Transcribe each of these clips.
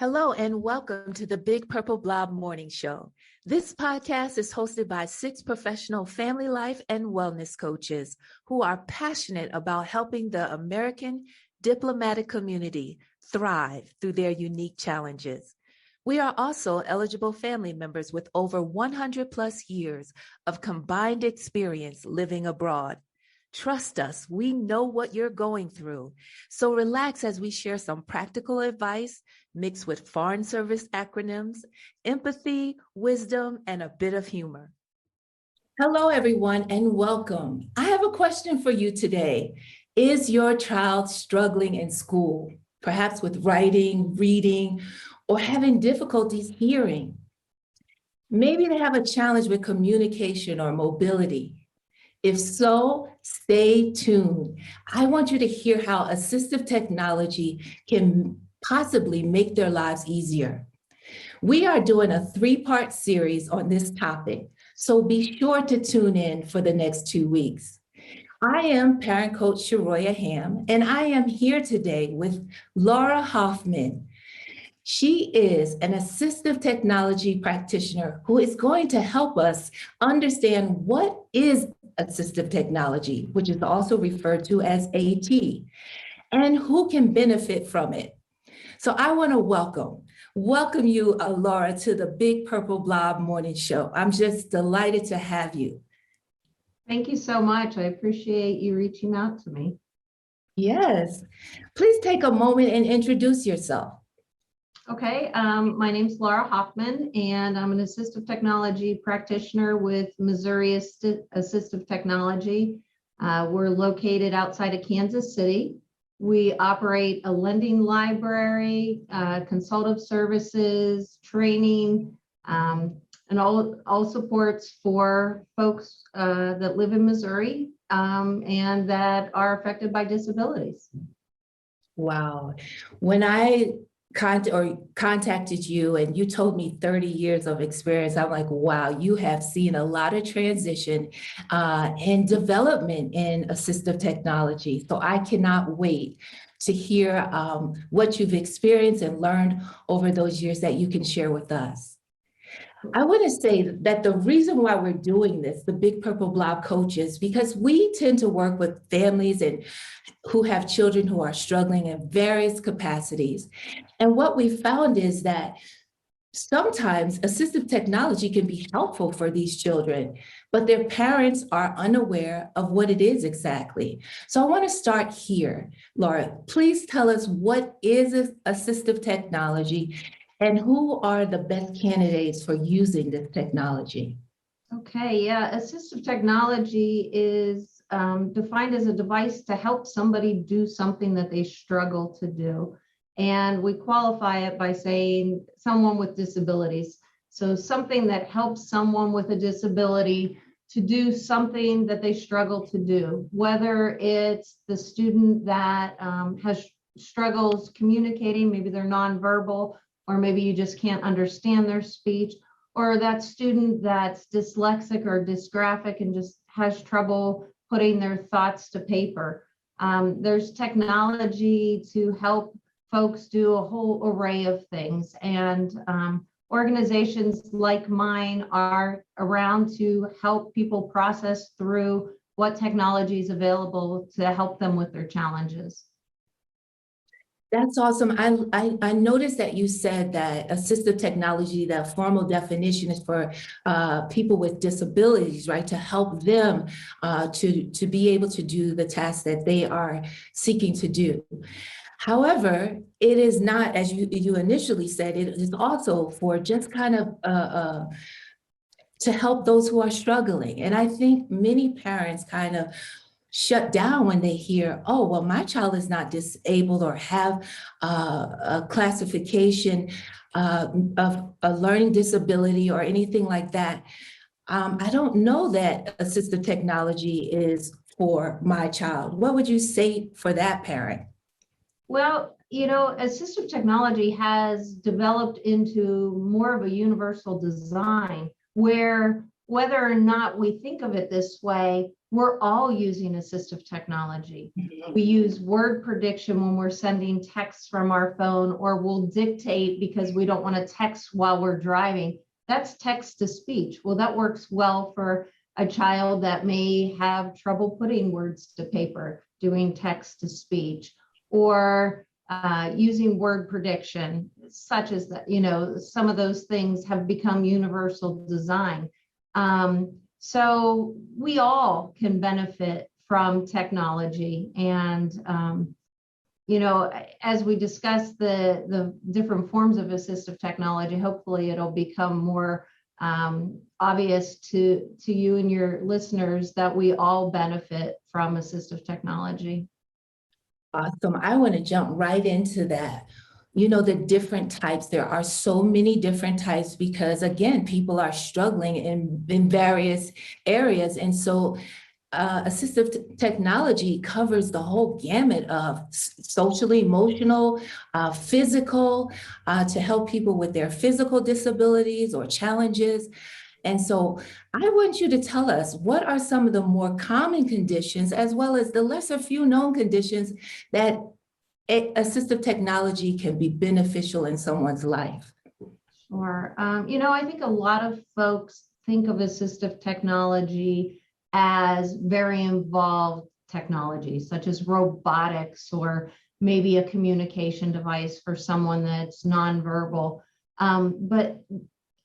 Hello and welcome to the Big Purple Blob Morning Show. This podcast is hosted by 6 professional family life and wellness coaches who are passionate about helping the American diplomatic community thrive through their unique challenges. We are also eligible family members with over 100 plus years of combined experience living abroad. Trust us, we know what you're going through. So relax as we share some practical advice mixed with foreign service acronyms, empathy, wisdom, and a bit of humor. Hello, everyone, and welcome. I have a question for you today. Is your child struggling in school, perhaps with writing, reading, or having difficulties hearing? Maybe they have a challenge with communication or mobility. If so, stay tuned. I want you to hear how assistive technology can possibly make their lives easier. We are doing a 3-part series on this topic, so be sure to tune in for the next 2 weeks. I am parent coach Sharoya Ham, and I am here today with Laura Hoffman. She is an assistive technology practitioner who is going to help us understand what is assistive technology, which is also referred to as AT, and who can benefit from it. So I want to welcome you, Laura, to the Big Purple Blob Morning Show. I'm just delighted to have you. Thank you so much. I appreciate you reaching out to me. Yes. Please take a moment and introduce yourself. Okay, my name's Laura Hoffman, and I'm an assistive technology practitioner with Missouri Assistive Technology. We're located outside of Kansas City. We operate a lending library, consultative services, training, and all supports for folks that live in Missouri and that are affected by disabilities. Wow. When I contacted you and you told me 30 years of experience, I'm like, wow, you have seen a lot of transition and development in assistive technology. So I cannot wait to hear what you've experienced and learned over those years that you can share with us. I want to say that the reason why we're doing this, the Big Purple Blob coaches, because we tend to work with families and who have children who are struggling in various capacities. And what we found is that sometimes assistive technology can be helpful for these children, but their parents are unaware of what it is exactly. So I want to start here. Laura, please tell us what is assistive technology and who are the best candidates for using this technology? Okay, yeah, assistive technology is defined as a device to help somebody do something that they struggle to do. And we qualify it by saying someone with disabilities. So something that helps someone with a disability to do something that they struggle to do, whether it's the student that has struggles communicating, maybe they're nonverbal, or maybe you just can't understand their speech, or that student that's dyslexic or dysgraphic and just has trouble putting their thoughts to paper. There's technology to help folks do a whole array of things, and organizations like mine are around to help people process through what technology is available to help them with their challenges. That's awesome. I noticed that you said that assistive technology, the formal definition is for people with disabilities, right? To help them to be able to do the tasks that they are seeking to do. However, it is not, as you initially said, it is also for just kind of to help those who are struggling. And I think many parents kind of shut down when they hear, oh, well, my child is not disabled or have a classification of a learning disability or anything like that. I don't know that assistive technology is for my child. What would you say for that parent? Well, you know, assistive technology has developed into more of a universal design where whether or not we think of it this way, we're all using assistive technology. Mhm. We use word prediction when we're sending texts from our phone, or we'll dictate because we don't want to text while we're driving. That's text to speech. Well, that works well for a child that may have trouble putting words to paper, doing text to speech, or using word prediction, such as that, some of those things have become universal design. So we all can benefit from technology. And, as we discuss the different forms of assistive technology, hopefully it'll become more obvious to you and your listeners that we all benefit from assistive technology. Awesome. I want to jump right into that. The different types, there are so many different types because, again, people are struggling in various areas. And so assistive technology covers the whole gamut of socially, emotional, physical, to help people with their physical disabilities or challenges. And so I want you to tell us, what are some of the more common conditions, as well as the lesser few known conditions that assistive technology can be beneficial in someone's life? Sure. I think a lot of folks think of assistive technology as very involved technology, such as robotics, or maybe a communication device for someone that's nonverbal. But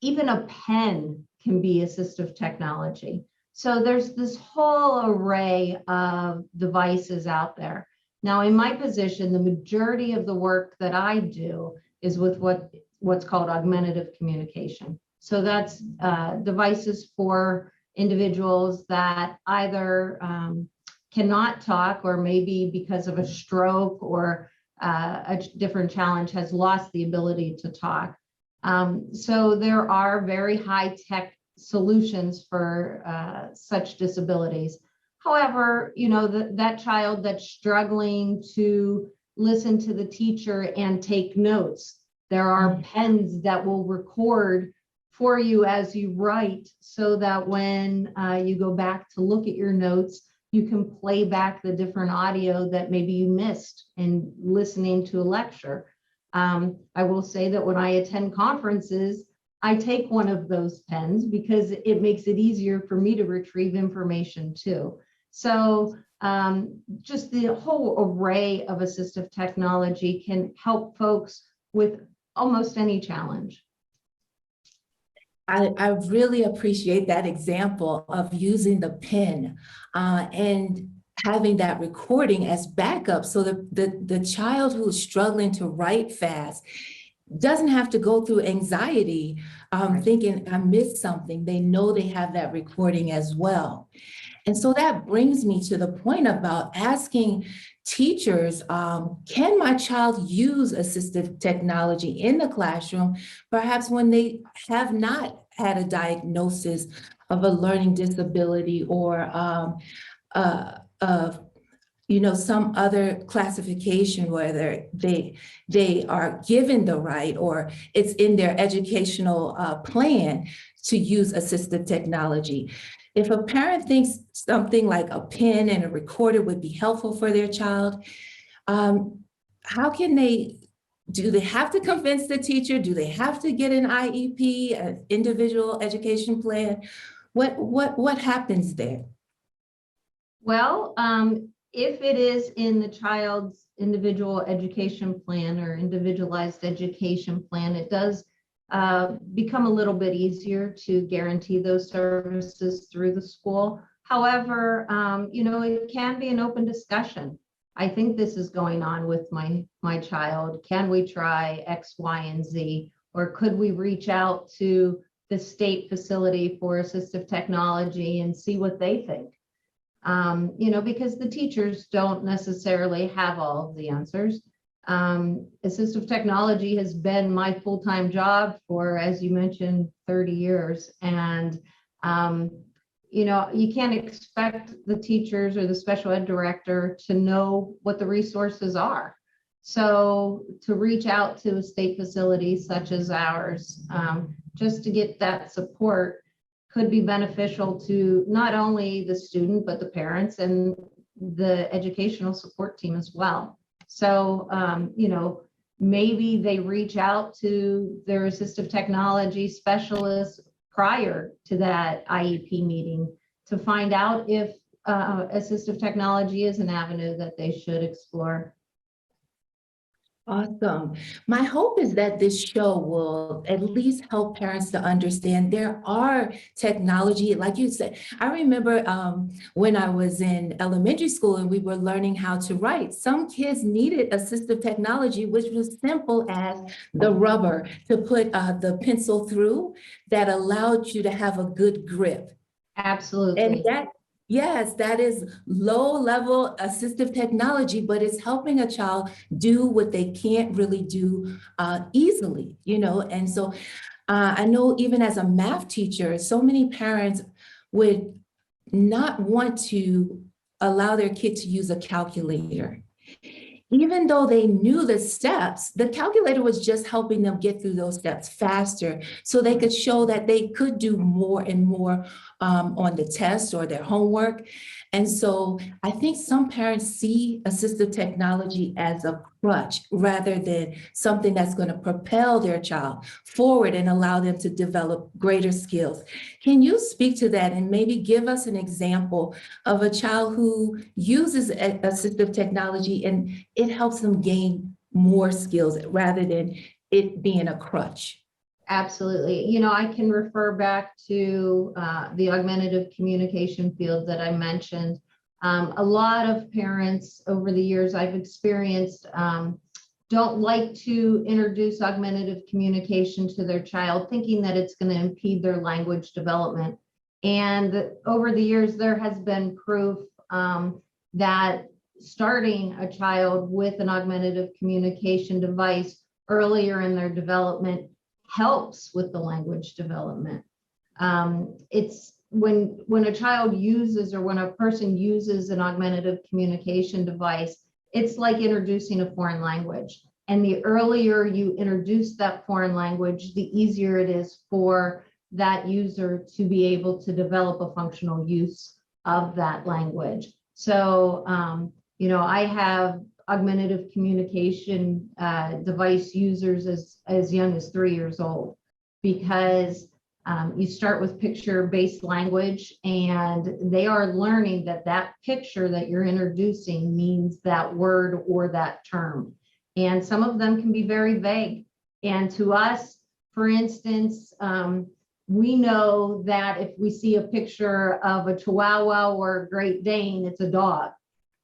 even a pen can be assistive technology. So there's this whole array of devices out there. Now, in my position, the majority of the work that I do is with what's called augmentative communication. So that's devices for individuals that either cannot talk, or maybe because of a stroke or a different challenge has lost the ability to talk. So there are very high-tech solutions for such disabilities. However, that child that's struggling to listen to the teacher and take notes, there are pens that will record for you as you write, so that when you go back to look at your notes, you can play back the different audio that maybe you missed in listening to a lecture. I will say that when I attend conferences, I take one of those pens because it makes it easier for me to retrieve information too. So just the whole array of assistive technology can help folks with almost any challenge. I really appreciate that example of using the pen and having that recording as backup, so the child who's struggling to write fast doesn't have to go through anxiety thinking I missed something. They know they have that recording as well. And so that brings me to the point about asking teachers, can my child use assistive technology in the classroom, perhaps when they have not had a diagnosis of a learning disability, or some other classification, whether they are given the right or it's in their educational plan to use assistive technology. If a parent thinks something like a pen and a recorder would be helpful for their child, how can do they have to convince the teacher? Do they have to get an IEP, an individual education plan? What happens there? Well, if it is in the child's individual education plan or individualized education plan, it does become a little bit easier to guarantee those services through the school. However, it can be an open discussion. I think this is going on with my child. Can we try X, Y, and Z? Or could we reach out to the state facility for assistive technology and see what they think? Because the teachers don't necessarily have all of the answers. Assistive technology has been my full-time job for, as you mentioned, 30 years. And, you can't expect the teachers or the special ed director to know what the resources are. So to reach out to a state facility such as ours, just to get that support could be beneficial to not only the student, but the parents and the educational support team as well. So, maybe they reach out to their assistive technology specialist prior to that IEP meeting to find out if assistive technology is an avenue that they should explore. Awesome. My hope is that this show will at least help parents to understand there are technology, like you said. I remember when I was in elementary school and we were learning how to write, some kids needed assistive technology, which was simple as the rubber to put the pencil through that allowed you to have a good grip. Absolutely. And yes, that is low-level assistive technology, but it's helping a child do what they can't really do easily, And so I know even as a math teacher, so many parents would not want to allow their kid to use a calculator. Even though they knew the steps, the calculator was just helping them get through those steps faster so they could show that they could do more and more on the test or their homework. And so I think some parents see assistive technology as a crutch rather than something that's going to propel their child forward and allow them to develop greater skills. Can you speak to that and maybe give us an example of a child who uses assistive technology and it helps them gain more skills rather than it being a crutch? Absolutely. I can refer back to the augmentative communication field that I mentioned. A lot of parents over the years I've experienced don't like to introduce augmentative communication to their child, thinking that it's going to impede their language development. And over the years, there has been proof that starting a child with an augmentative communication device earlier in their development helps with the language development. It's when a child uses or when a person uses an augmentative communication device, it's like introducing a foreign language. And the earlier you introduce that foreign language, the easier it is for that user to be able to develop a functional use of that language. So, I have augmentative communication device users as young as 3 years old, because you start with picture-based language and they are learning that picture that you're introducing means that word or that term. And some of them can be very vague. And to us, for instance, we know that if we see a picture of a Chihuahua or a Great Dane, it's a dog.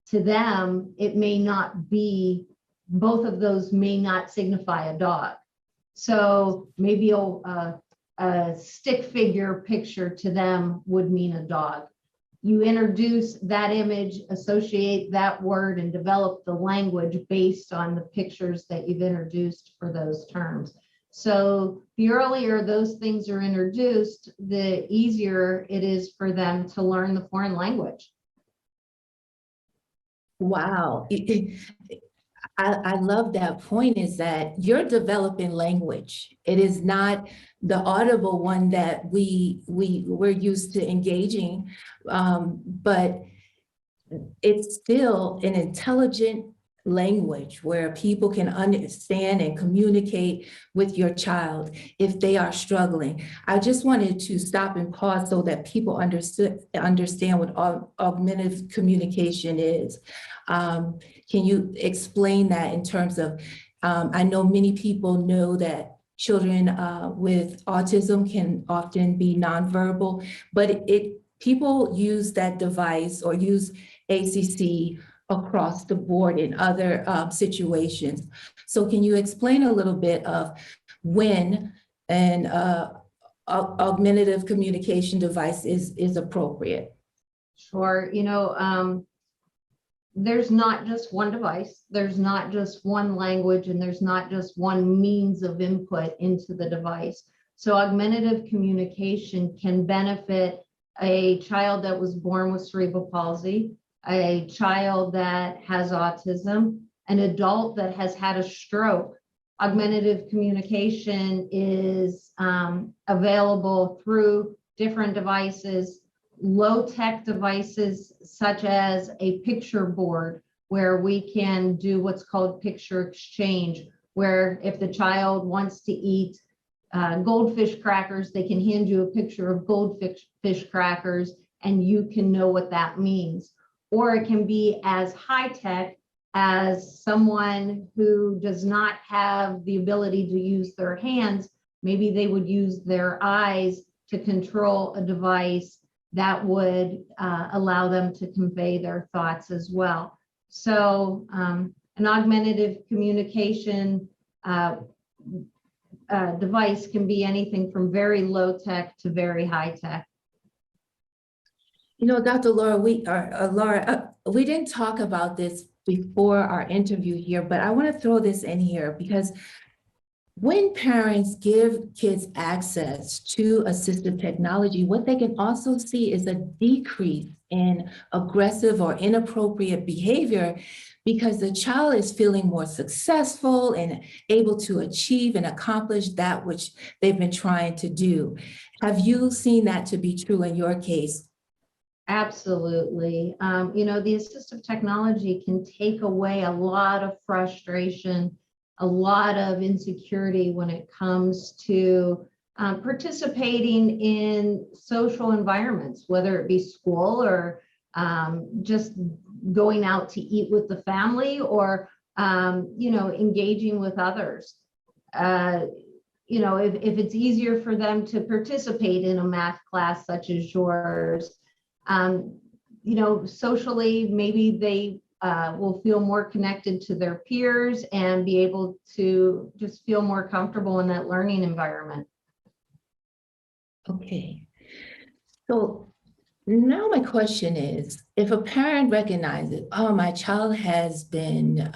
To them, it may not be, both of those may not signify a dog. So maybe a stick figure picture to them would mean a dog. You introduce that image, associate that word, and develop the language based on the pictures that you've introduced for those terms. So the earlier those things are introduced, the easier it is for them to learn the foreign language. Wow. I love that point, is that you're developing language. It is not the audible one that we're used to engaging, but it's still an intelligent language where people can understand and communicate with your child if they are struggling. I just wanted to stop and pause so that people understand what augmentative communication is. Can you explain that in terms of, I know many people know that children with autism can often be nonverbal, but people use that device or use ACC across the board in other situations. So can you explain a little bit of when an augmentative communication device is appropriate? Sure. There's not just one device, there's not just one language, and there's not just one means of input into the device. So augmentative communication can benefit a child that was born with cerebral palsy, a child that has autism, an adult that has had a stroke. Augmentative communication is available through different devices, low-tech devices such as a picture board where we can do what's called picture exchange, where if the child wants to eat goldfish crackers, they can hand you a picture of goldfish crackers and you can know what that means. Or it can be as high-tech as someone who does not have the ability to use their hands. Maybe they would use their eyes to control a device that would allow them to convey their thoughts as well. So an augmentative communication device can be anything from very low tech to very high tech. You know, Dr. Laura, we didn't talk about this before our interview here, but I want to throw this in here because when parents give kids access to assistive technology, what they can also see is a decrease in aggressive or inappropriate behavior because the child is feeling more successful and able to achieve and accomplish that which they've been trying to do. Have you seen that to be true in your case? Absolutely. You know, the assistive technology can take away a lot of frustration, a lot of insecurity when it comes to participating in social environments, whether it be school or just going out to eat with the family or, you know, engaging with others. You know, if it's easier for them to participate in a math class such as yours, you know, socially, maybe they will feel more connected to their peers and be able to just feel more comfortable in that learning environment. Okay. So now my question is, if a parent recognizes, oh, my child has been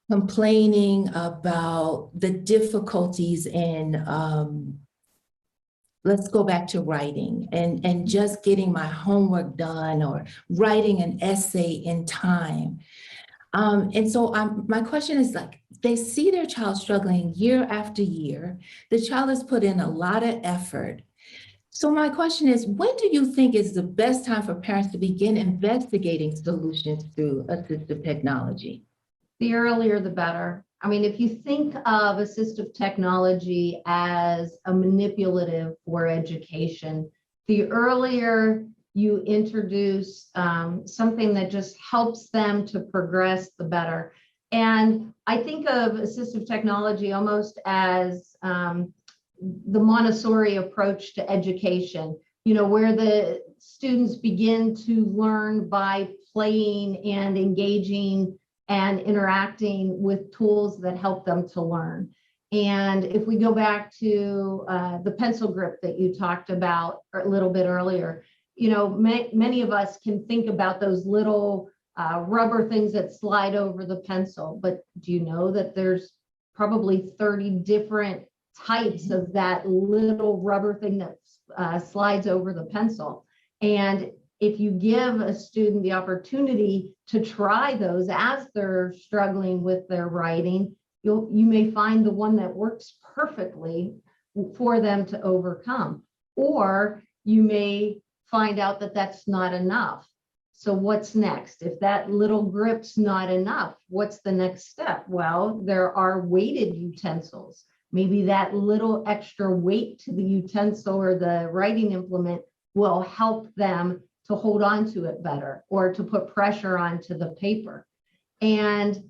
complaining about the difficulties in let's go back to writing and just getting my homework done or writing an essay in time. And so my question is like, they see their child struggling year after year. The child has put in a lot of effort. So my question is, when do you think is the best time for parents to begin investigating solutions through assistive technology? The earlier, the better. I mean, if you think of assistive technology as a manipulative for education, the earlier you introduce something that just helps them to progress, the better. And I think of assistive technology almost as the Montessori approach to education, you know, where the students begin to learn by playing and engaging and interacting with tools that help them to learn. And if we go back to the pencil grip that you talked about a little bit earlier, you know, many of us can think about those little rubber things that slide over the pencil, but do you know that there's probably 30 different types of that little rubber thing that slides over the pencil? And if you give a student the opportunity to try those as they're struggling with their writing, you may find the one that works perfectly for them to overcome, or you may find out that that's not enough. So what's next? If that little grip's not enough, what's the next step? Well, there are weighted utensils. Maybe that little extra weight to the utensil or the writing implement will help them to hold on to it better or to put pressure onto the paper. And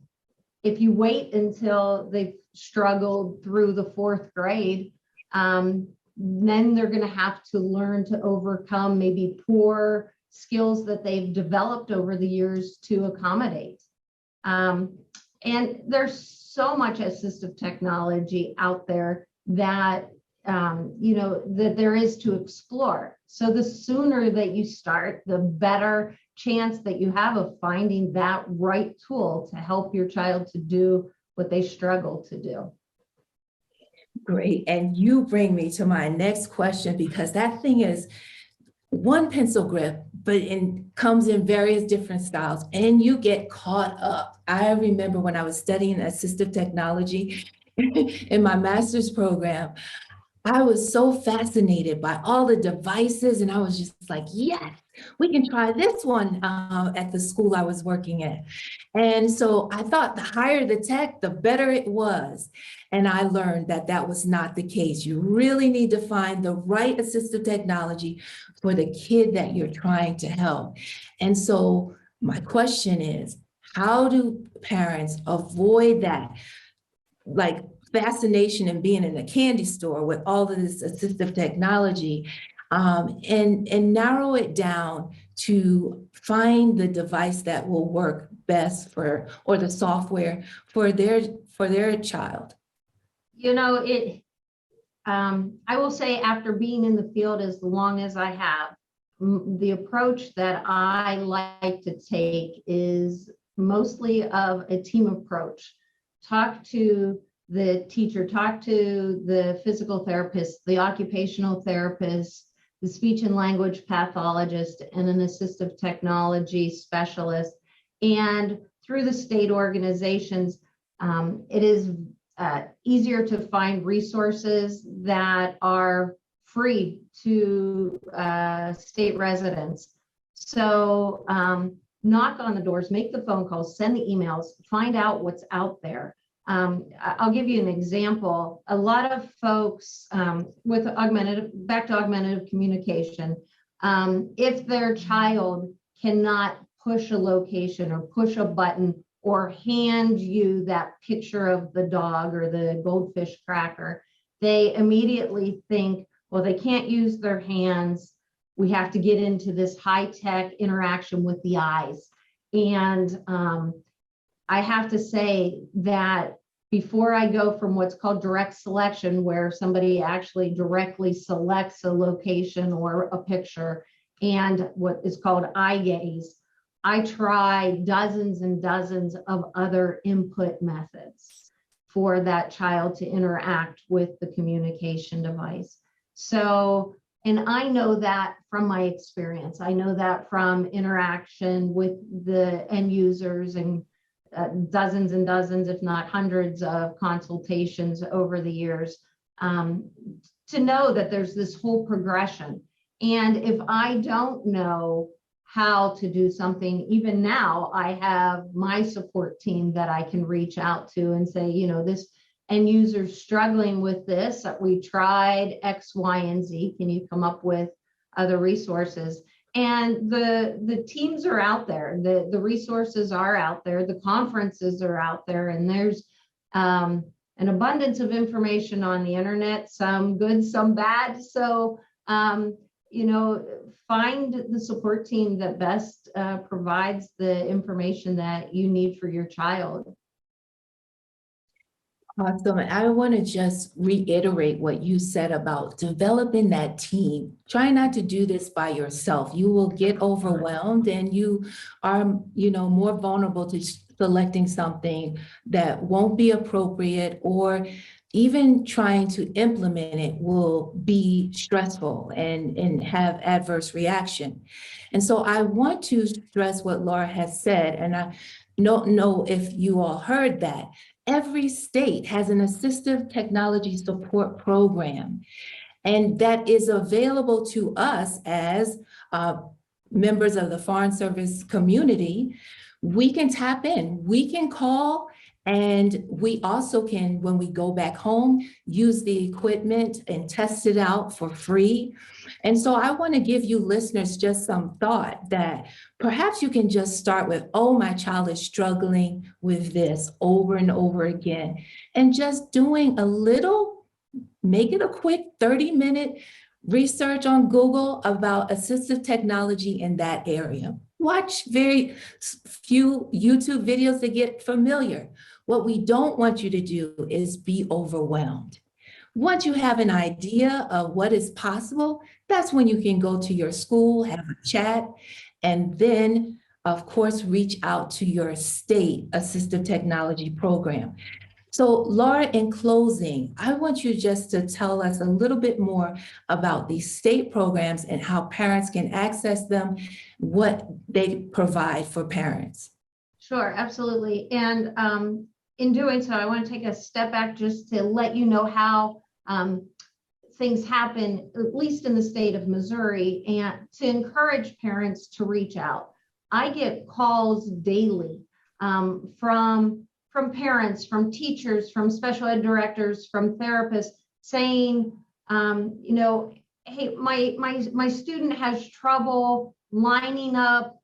if you wait until they've struggled through the fourth grade, then they're going to have to learn to overcome maybe poor skills that they've developed over the years to accommodate. And there's so much assistive technology out there that you know, that there is to explore. So the sooner that you start, the better chance that you have of finding that right tool to help your child to do what they struggle to do. Great. And you bring me to my next question, because that thing is one pencil grip, but it comes in various different styles and you get caught up. I remember when I was studying assistive technology in my master's program, I was so fascinated by all the devices, and I was just like, yes, we can try this one at the school I was working at. And so I thought the higher the tech, the better it was. And I learned that that was not the case. You really need to find the right assistive technology for the kid that you're trying to help. And so my question is, how do parents avoid that? Like fascination in being in a candy store with all of this assistive technology, and narrow it down to find the device that will work best for, or the software for their child. You know, I will say, after being in the field as long as I have, the approach that I like to take is mostly of a team approach. Talk to the teacher, talk to the physical therapist, the occupational therapist, the speech and language pathologist, and an assistive technology specialist. And through the state organizations, it is easier to find resources that are free to state residents. So knock on the doors, make the phone calls, send the emails, find out what's out there. I'll give you an example. A lot of folks with back to augmentative communication, if their child cannot push a location or push a button or hand you that picture of the dog or the goldfish cracker, they immediately think, well, they can't use their hands. We have to get into this high-tech interaction with the eyes. And I have to say that before I go from what's called direct selection, where somebody actually directly selects a location or a picture, and what is called eye gaze, I try dozens and dozens of other input methods for that child to interact with the communication device. So, and I know that from my experience. I know that from interaction with the end users and dozens and dozens, if not hundreds of consultations over the years, to know that there's this whole progression. And if I don't know how to do something, even now, I have my support team that I can reach out to and say, you know, this end user's struggling with this. We tried X, Y, and Z. Can you come up with other resources? And the teams are out there. The resources are out there. The conferences are out there. And there's an abundance of information on the internet, some good, some bad. So, you know, find the support team that best provides the information that you need for your child. Awesome. I want to just reiterate what you said about developing that team. Try not to do this by yourself. You will get overwhelmed and you are, you know, more vulnerable to selecting something that won't be appropriate, or even trying to implement it will be stressful and have adverse reaction. And so I want to stress what Laura has said, and I don't know if you all heard that. Every state has an assistive technology support program, and that is available to us as members of the Foreign Service community. We can tap in, we can call, and we also can, when we go back home, use the equipment and test it out for free. And so I want to give you listeners just some thought that perhaps you can just start with, oh, my child is struggling with this over and over again, and just doing a little, make it a quick 30-minute research on Google about assistive technology in that area. Watch very few YouTube videos to get familiar. What we don't want you to do is be overwhelmed. Once you have an idea of what is possible, that's when you can go to your school, have a chat, and then, of course, reach out to your state assistive technology program. So Laura, in closing, I want you just to tell us a little bit more about these state programs and how parents can access them, what they provide for parents. Sure, absolutely. And in doing so, I want to take a step back just to let you know how things happen, at least in the state of Missouri, and to encourage parents to reach out. I get calls daily from parents, from teachers, from special ed directors, from therapists saying, hey, my student has trouble lining up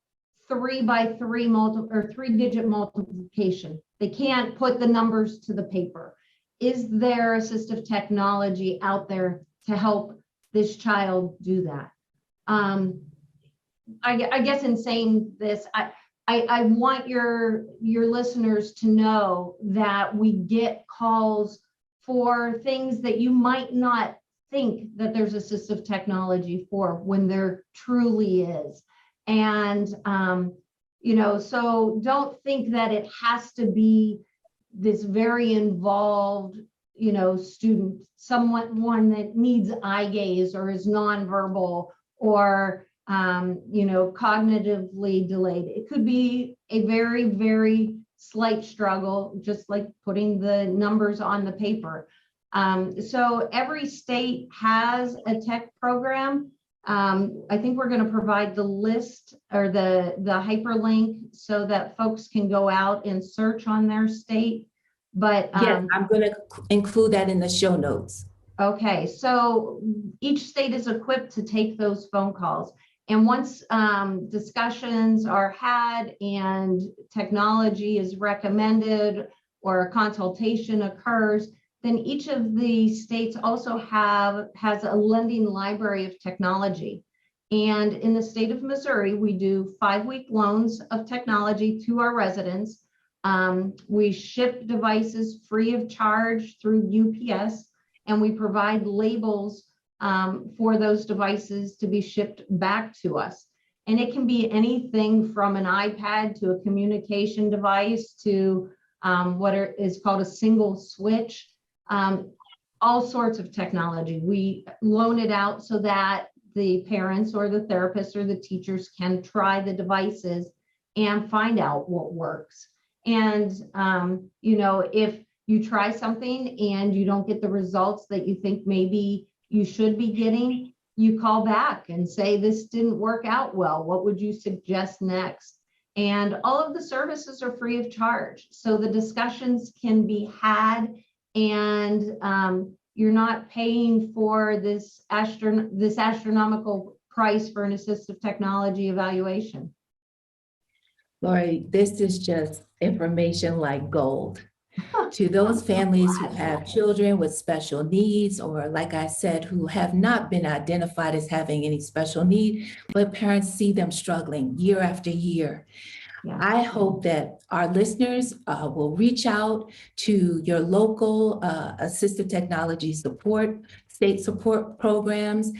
3-digit multiplication. They can't put the numbers to the paper. Is there assistive technology out there to help this child do that? I guess in saying this, I want your listeners to know that we get calls for things that you might not think that there's assistive technology for, when there truly is. And, so don't think that it has to be this very involved, student, one that needs eye gaze or is nonverbal or, cognitively delayed. It could be a very, very slight struggle, just like putting the numbers on the paper. So every state has a tech program. I think we're going to provide the list or the hyperlink so that folks can go out and search on their state. But yes, I'm going to include that in the show notes. Okay, so each state is equipped to take those phone calls. And once discussions are had and technology is recommended or a consultation occurs, then each of the states also has a lending library of technology. And in the state of Missouri, we do 5-week loans of technology to our residents. We ship devices free of charge through UPS, and we provide labels for those devices to be shipped back to us. And it can be anything from an iPad to a communication device to what is called a single switch, all sorts of technology. We loan it out so that the parents or the therapists or the teachers can try the devices and find out what works. And, if you try something and you don't get the results that you think maybe you should be getting, you call back and say, this didn't work out well. What would you suggest next? And all of the services are free of charge. So the discussions can be had, and you're not paying for this astronomical price for an assistive technology evaluation. Lori, this is just information like gold. To those families who have children with special needs, or like I said, who have not been identified as having any special need, but parents see them struggling year after year. Yeah. I hope that our listeners will reach out to your local assistive technology state support programs,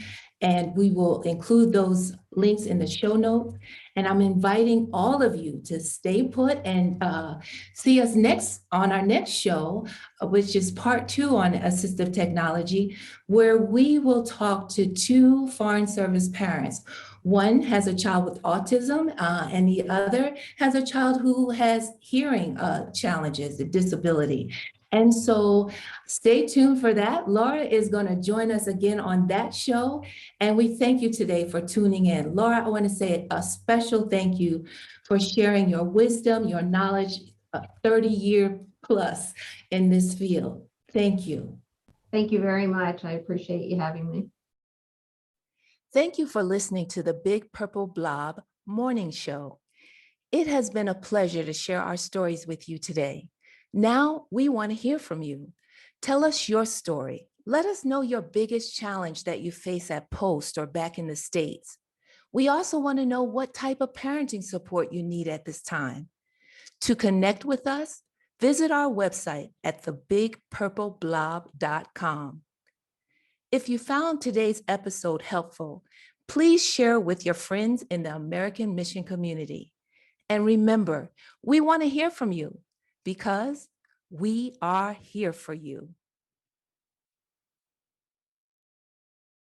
and we will include those links in the show notes. And I'm inviting all of you to stay put and see us next on our next show, which is part 2 on assistive technology, where we will talk to 2 foreign service parents. One has a child with autism, and the other has a child who has hearing challenges, a disability. And so stay tuned for that. Laura is going to join us again on that show. And we thank you today for tuning in. Laura, I want to say a special thank you for sharing your wisdom, your knowledge, 30-year plus in this field. Thank you. Thank you very much. I appreciate you having me. Thank you for listening to the Big Purple Blob Morning Show. It has been a pleasure to share our stories with you today. Now we want to hear from you. Tell us your story. Let us know your biggest challenge that you face at post or back in the States. We also want to know what type of parenting support you need at this time. To connect with us, visit our website at thebigpurpleblob.com. If you found today's episode helpful, please share with your friends in the American Mission community. And remember, we want to hear from you, because we are here for you.